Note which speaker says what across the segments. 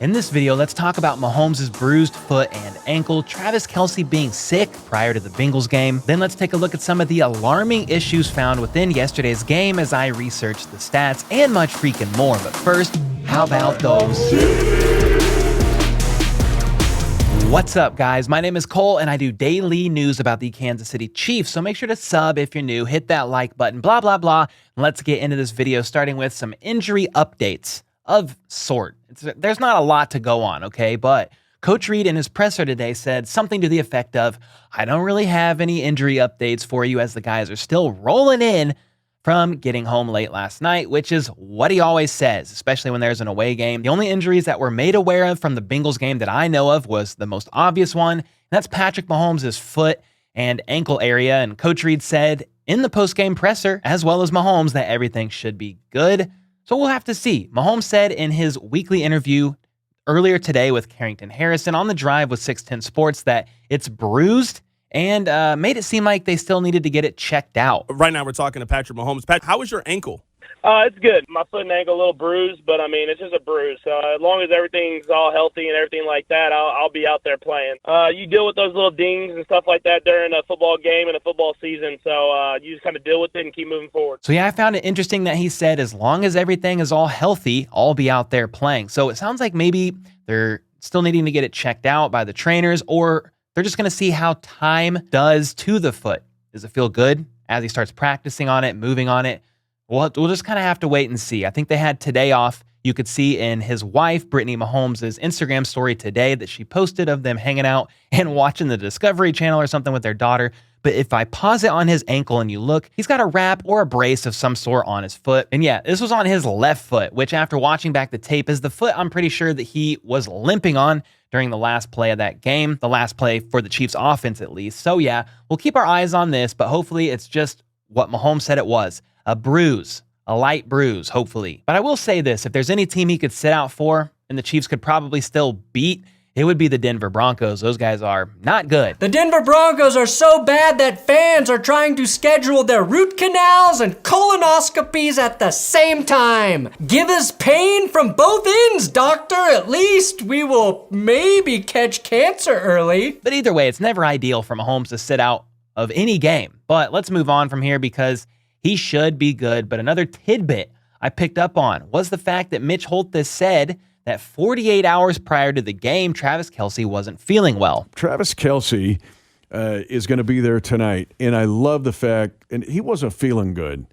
Speaker 1: In this video, let's talk about Mahomes' bruised foot and ankle, Travis Kelce being sick prior to the Bengals game. Then let's take a look at some of the alarming issues found within yesterday's game as I research the stats and much freaking more. But first, how about those? What's up, guys? My name is Cole, and I do daily news about the Kansas City Chiefs, so make sure to sub if you're new, hit that like button, blah, blah, blah. And let's get into this video, starting with some injury updates of sort. There's not a lot to go on, okay? But Coach Reid in his presser today said something to the effect of, I don't really have any injury updates for you as the guys are still rolling in from getting home late last night, which is what he always says, especially when there's an away game. The only injuries that were made aware of from the Bengals game that I know of was the most obvious one, and that's Patrick Mahomes' foot and ankle area. And Coach Reid said in the post-game presser, as well as Mahomes, that everything should be good. So we'll have to see. Mahomes said in his weekly interview earlier today with Carrington Harrison on the drive with 610 Sports that it's bruised and made it seem like they still needed to get it checked out.
Speaker 2: Right now we're talking to Patrick Mahomes. Pat, how is your ankle?
Speaker 3: It's good. My foot and ankle a little bruised, but I mean, it's just a bruise. So as long as everything's all healthy and everything like that, I'll be out there playing. You deal with those little dings and stuff like that during a football game and a football season. So you just kind of deal with it and keep moving forward.
Speaker 1: So yeah, I found it interesting that he said, as long as everything is all healthy, I'll be out there playing. So it sounds like maybe they're still needing to get it checked out by the trainers, or they're just going to see how time does to the foot. Does it feel good as he starts practicing on it, moving on it? We'll just kind of have to wait and see. I think they had today off. You could see in his wife, Brittany Mahomes' Instagram story today that she posted of them hanging out and watching the Discovery Channel or something with their daughter. But if I pause it on his ankle and you look, he's got a wrap or a brace of some sort on his foot. And yeah, this was on his left foot, which after watching back the tape is the foot I'm pretty sure that he was limping on during the last play of that game, the last play for the Chiefs offense at least. So yeah, we'll keep our eyes on this, but hopefully it's just what Mahomes said it was. A bruise, a light bruise, hopefully. But I will say this, if there's any team he could sit out for and the Chiefs could probably still beat, it would be the Denver Broncos. Those guys are not good.
Speaker 4: The Denver Broncos are so bad that fans are trying to schedule their root canals and colonoscopies at the same time. Give us pain from both ends, doctor. At least we will maybe catch cancer early.
Speaker 1: But either way, it's never ideal for Mahomes to sit out of any game. But let's move on from here because he should be good. But another tidbit I picked up on was the fact that Mitch Holthus said that 48 hours prior to the game, Travis Kelce wasn't feeling well.
Speaker 5: Travis Kelce is going to be there tonight, and I love the fact, and he wasn't feeling good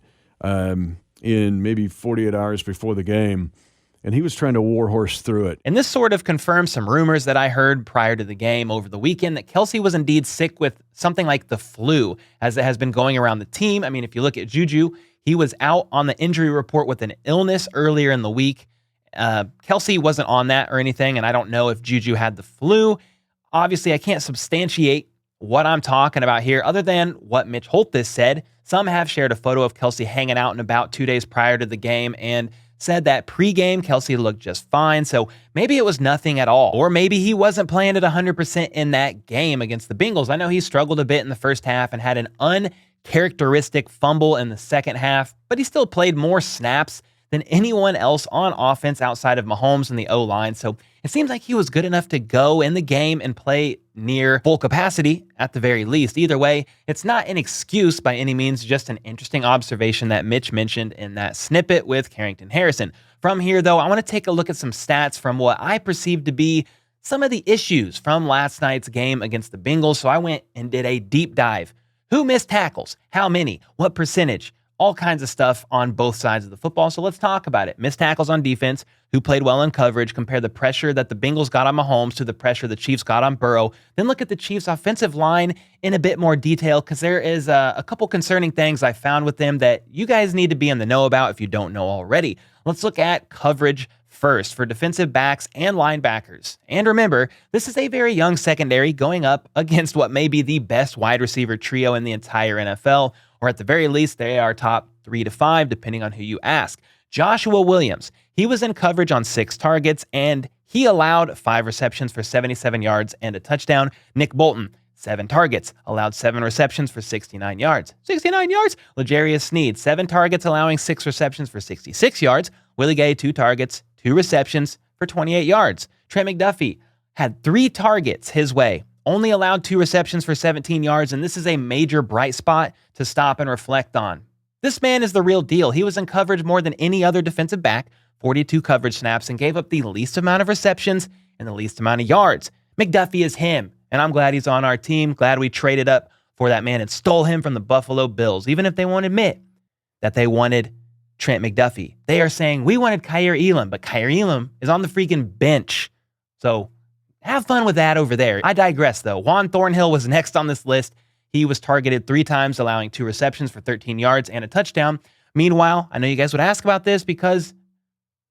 Speaker 5: in maybe 48 hours before the game, and he was trying to warhorse through it.
Speaker 1: And this sort of confirms some rumors that I heard prior to the game over the weekend that Kelce was indeed sick with something like the flu, as it has been going around the team. I mean, if you look at Juju, he was out on the injury report with an illness earlier in the week. Kelce wasn't on that or anything, and I don't know if Juju had the flu. Obviously, I can't substantiate what I'm talking about here other than what Mitch Holthus said. Some have shared a photo of Kelce hanging out and about 2 days prior to the game and said that pregame Kelce looked just fine, so maybe it was nothing at all. Or maybe he wasn't playing at 100% in that game against the Bengals. I know he struggled a bit in the first half and had an uncharacteristic fumble in the second half, but he still played more snaps than anyone else on offense outside of Mahomes and the O-line. So it seems like he was good enough to go in the game and play near full capacity at the very least. Either way, it's not an excuse by any means, just an interesting observation that Mitch mentioned in that snippet with Carrington Harrison. From here, though, I want to take a look at some stats from what I perceive to be some of the issues from last night's game against the Bengals. So I went and did a deep dive. Who missed tackles? How many? What percentage? All kinds of stuff on both sides of the football. So let's talk about it. Missed tackles on defense, who played well in coverage, compare the pressure that the Bengals got on Mahomes to the pressure the Chiefs got on Burrow. Then look at the Chiefs' offensive line in a bit more detail because there is a couple concerning things I found with them that you guys need to be in the know about if you don't know already. Let's look at coverage first for defensive backs and linebackers. And remember, this is a very young secondary going up against what may be the best wide receiver trio in the entire NFL, or at the very least, they are top 3 to 5, depending on who you ask. Joshua Williams, he was in coverage on 6 targets, and he allowed 5 receptions for 77 yards and a touchdown. Nick Bolton, 7 targets, allowed 7 receptions for 69 yards. 69 yards? L'Jarius Sneed, 7 targets, allowing 6 receptions for 66 yards. Willie Gay, 2 targets, 2 receptions for 28 yards. Trent McDuffie had 3 targets his way, only allowed 2 receptions for 17 yards, and this is a major bright spot to stop and reflect on. This man is the real deal. He was in coverage more than any other defensive back, 42 coverage snaps, and gave up the least amount of receptions and the least amount of yards. McDuffie is him, and I'm glad he's on our team. Glad we traded up for that man and stole him from the Buffalo Bills, even if they won't admit that they wanted Trent McDuffie. They are saying, we wanted Kaiir Elam, but Kaiir Elam is on the freaking bench. So have fun with that over there. I digress, though. Juan Thornhill was next on this list. He was targeted 3 times, allowing 2 receptions for 13 yards and a touchdown. Meanwhile, I know you guys would ask about this because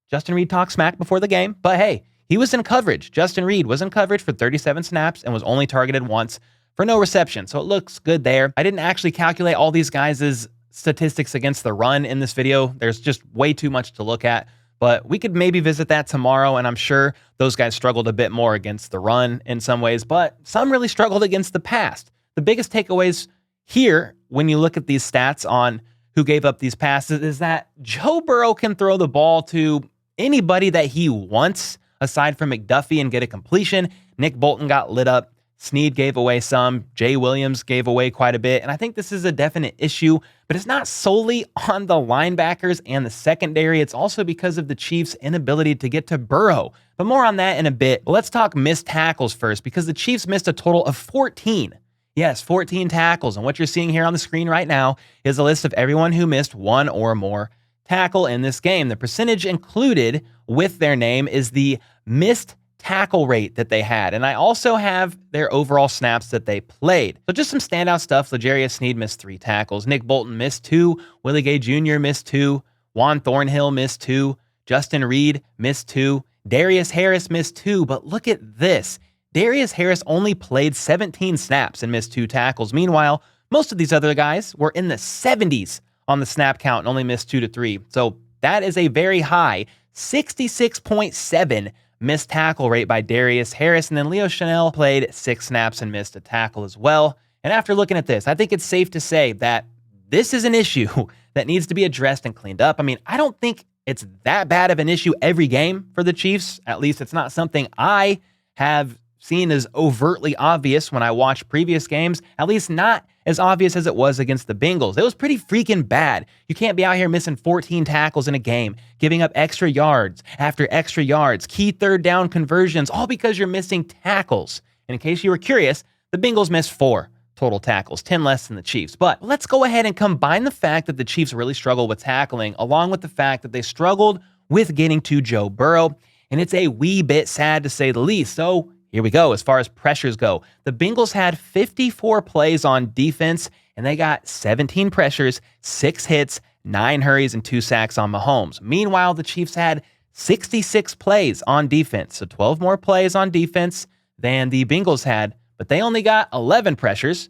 Speaker 1: Justin Reid talked smack before the game, but hey, he was in coverage. Justin Reid was in coverage for 37 snaps and was only targeted once for no reception, so it looks good there. I didn't actually calculate all these guys' statistics against the run in this video. There's just way too much to look at, but we could maybe visit that tomorrow, and I'm sure those guys struggled a bit more against the run in some ways, but some really struggled against the pass. The biggest takeaways here, when you look at these stats on who gave up these passes, is that Joe Burrow can throw the ball to anybody that he wants, aside from McDuffie, and get a completion. Nick Bolton got lit up. Snead gave away some. Jay Williams gave away quite a bit. And I think this is a definite issue, but it's not solely on the linebackers and the secondary. It's also because of the Chiefs' inability to get to Burrow. But more on that in a bit. But let's talk missed tackles first, because the Chiefs missed a total of 14. Yes, 14 tackles. And what you're seeing here on the screen right now is a list of everyone who missed one or more tackle in this game. The percentage included with their name is the missed tackle rate that they had. And I also have their overall snaps that they played. So just some standout stuff. L'Jarius Sneed missed 3 tackles. Nick Bolton missed 2. Willie Gay Jr. missed 2. Juan Thornhill missed 2. Justin Reid missed 2. Darius Harris missed 2. But look at this. Darius Harris only played 17 snaps and missed 2 tackles. Meanwhile, most of these other guys were in the 70s on the snap count and only missed 2 to 3. So that is a very high 66.7 missed tackle rate by Darius Harris. And then Leo Chanel played 6 snaps and missed a tackle as well. And after looking at this, I think it's safe to say that this is an issue that needs to be addressed and cleaned up. I mean, I don't think it's that bad of an issue every game for the Chiefs. At least it's not something I have seen as overtly obvious when I watched previous games, at least not as obvious as it was against the Bengals. It was pretty freaking bad. You can't be out here missing 14 tackles in a game, giving up extra yards after extra yards, key third down conversions, all because you're missing tackles. And in case you were curious, the Bengals missed 4 total tackles, 10 less than the Chiefs. But let's go ahead and combine the fact that the Chiefs really struggled with tackling, along with the fact that they struggled with getting to Joe Burrow. And it's a wee bit sad to say the least. So here we go. As far as pressures go, the Bengals had 54 plays on defense, and they got 17 pressures, 6 hits, 9 hurries, and 2 sacks on Mahomes. Meanwhile, the Chiefs had 66 plays on defense, so 12 more plays on defense than the Bengals had, but they only got 11 pressures,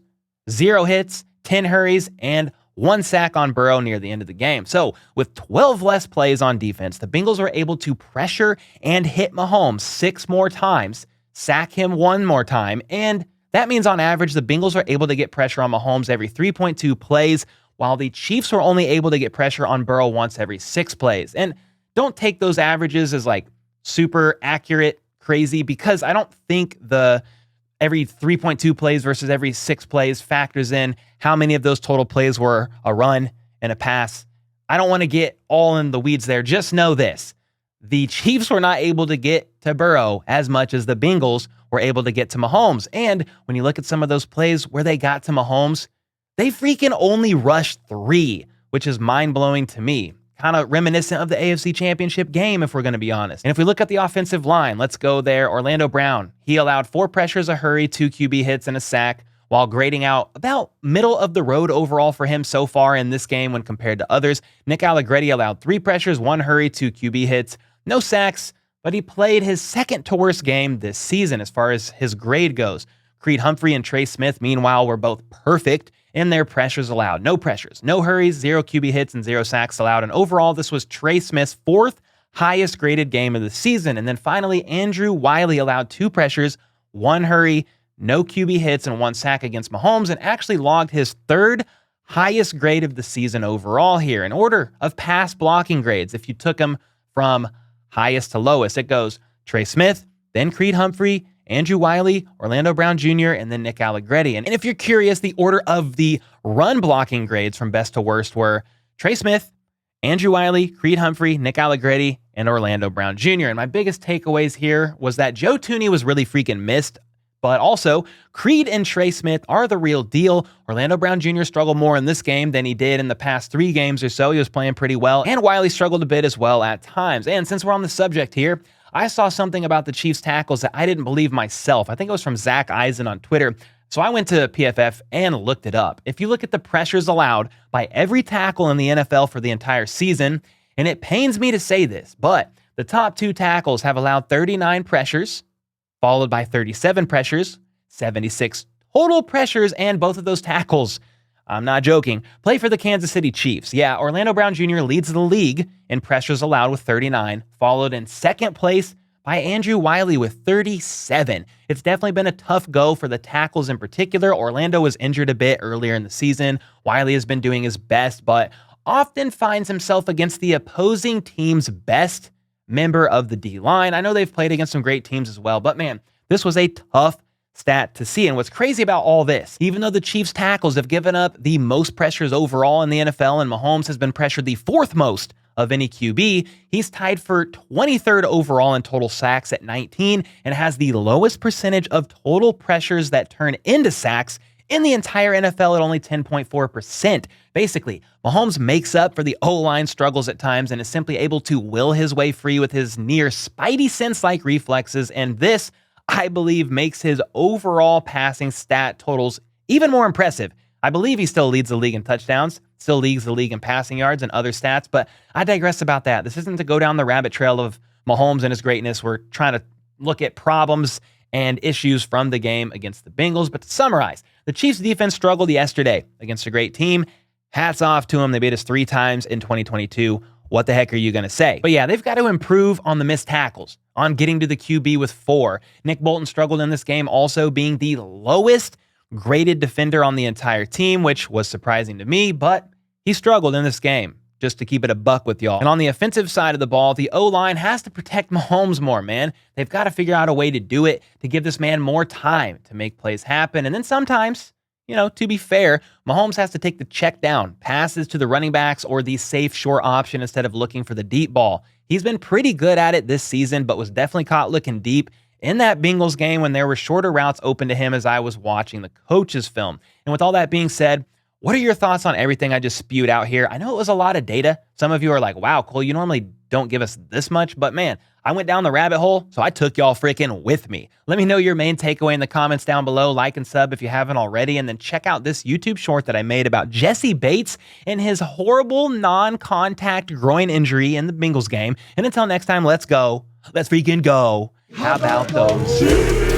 Speaker 1: 0 hits, 10 hurries, and 1 sack on Burrow near the end of the game. So with 12 less plays on defense, the Bengals were able to pressure and hit Mahomes 6 more times, sack him 1 more time, and that means on average the Bengals are able to get pressure on Mahomes every 3.2 plays, while the Chiefs were only able to get pressure on Burrow once every 6 plays. And don't take those averages as like super accurate, crazy, because I don't think the every 3.2 plays versus every 6 plays factors in how many of those total plays were a run and a pass. I don't want to get all in the weeds there. Just know this. The Chiefs were not able to get to Burrow as much as the Bengals were able to get to Mahomes. And when you look at some of those plays where they got to Mahomes, they freaking only rushed 3, which is mind-blowing to me. Kind of reminiscent of the AFC Championship game, if we're going to be honest. And if we look at the offensive line, let's go there. Orlando Brown, he allowed 4 pressures, a hurry, 2 QB hits, and a sack, while grading out about middle of the road overall for him so far in this game when compared to others. Nick Allegretti allowed 3 pressures, 1 hurry, 2 QB hits, no sacks, but he played his second to worst game this season as far as his grade goes. Creed Humphrey and Trey Smith, meanwhile, were both perfect in their pressures allowed. No pressures, no hurries, 0 QB hits, and 0 sacks allowed. And overall, this was Trey Smith's 4th highest graded game of the season. And then finally, Andrew Wiley allowed 2 pressures, 1 hurry, no QB hits, and 1 sack against Mahomes, and actually logged his 3rd highest grade of the season overall here. In order of pass blocking grades, if you took them from highest to lowest, it goes Trey Smith, then Creed Humphrey, Andrew Wiley, Orlando Brown Jr., and then Nick Allegretti. And if you're curious, the order of the run blocking grades from best to worst were Trey Smith, Andrew Wiley, Creed Humphrey, Nick Allegretti, and Orlando Brown Jr. And my biggest takeaways here was that Joe Thuney was really freaking missed, but also Creed and Trey Smith are the real deal. Orlando Brown Jr. struggled more in this game than he did in the past 3 games or so. He was playing pretty well, and Wiley struggled a bit as well at times. And since we're on the subject here, I saw something about the Chiefs tackles that I didn't believe myself. I think it was from Zach Eisen on Twitter. So I went to PFF and looked it up. If you look at the pressures allowed by every tackle in the NFL for the entire season, and it pains me to say this, but the top 2 tackles have allowed 39 pressures, followed by 37 pressures, 76 total pressures, and both of those tackles, I'm not joking, play for the Kansas City Chiefs. Yeah, Orlando Brown Jr. leads the league in pressures allowed with 39, followed in second place by Andrew Wiley with 37. It's definitely been a tough go for the tackles in particular. Orlando was injured a bit earlier in the season. Wiley has been doing his best, but often finds himself against the opposing team's best member of the D-line. I know they've played against some great teams as well, but man, this was a tough stat to see. And what's crazy about all this, even though the Chiefs tackles have given up the most pressures overall in the NFL and Mahomes has been pressured the 4th most of any QB, he's tied for 23rd overall in total sacks at 19 and has the lowest percentage of total pressures that turn into sacks in the entire NFL at only 10.4%. Basically, Mahomes makes up for the O-line struggles at times and is simply able to will his way free with his near Spidey sense-like reflexes, and this, I believe, makes his overall passing stat totals even more impressive. I believe he still leads the league in touchdowns, still leads the league in passing yards and other stats, but I digress about that. This isn't to go down the rabbit trail of Mahomes and his greatness. We're trying to look at problems and issues from the game against the Bengals. But to summarize, the Chiefs defense struggled yesterday against a great team. Hats off to them. They beat us 3 times in 2022. What the heck are you going to say? But yeah, they've got to improve on the missed tackles, on getting to the QB with 4. Nick Bolton struggled in this game, also being the lowest graded defender on the entire team, which was surprising to me, but he struggled in this game, just to keep it a buck with y'all. And on the offensive side of the ball, the O-line has to protect Mahomes more, man. They've got to figure out a way to do it, to give this man more time to make plays happen. And then sometimes, to be fair, Mahomes has to take the check down, passes to the running backs or the safe short option instead of looking for the deep ball. He's been pretty good at it this season, but was definitely caught looking deep in that Bengals game when there were shorter routes open to him as I was watching the coach's film. And with all that being said, what are your thoughts on everything I just spewed out here? I know it was a lot of data. Some of you are like, wow, Cole, you normally don't give us this much, but man, I went down the rabbit hole, so I took y'all freaking with me. Let me know your main takeaway in the comments down below. Like and sub if you haven't already, and then check out this YouTube short that I made about Jesse Bates and his horrible non-contact groin injury in the Bengals game. And until next time, let's go. Let's freaking go. How about those?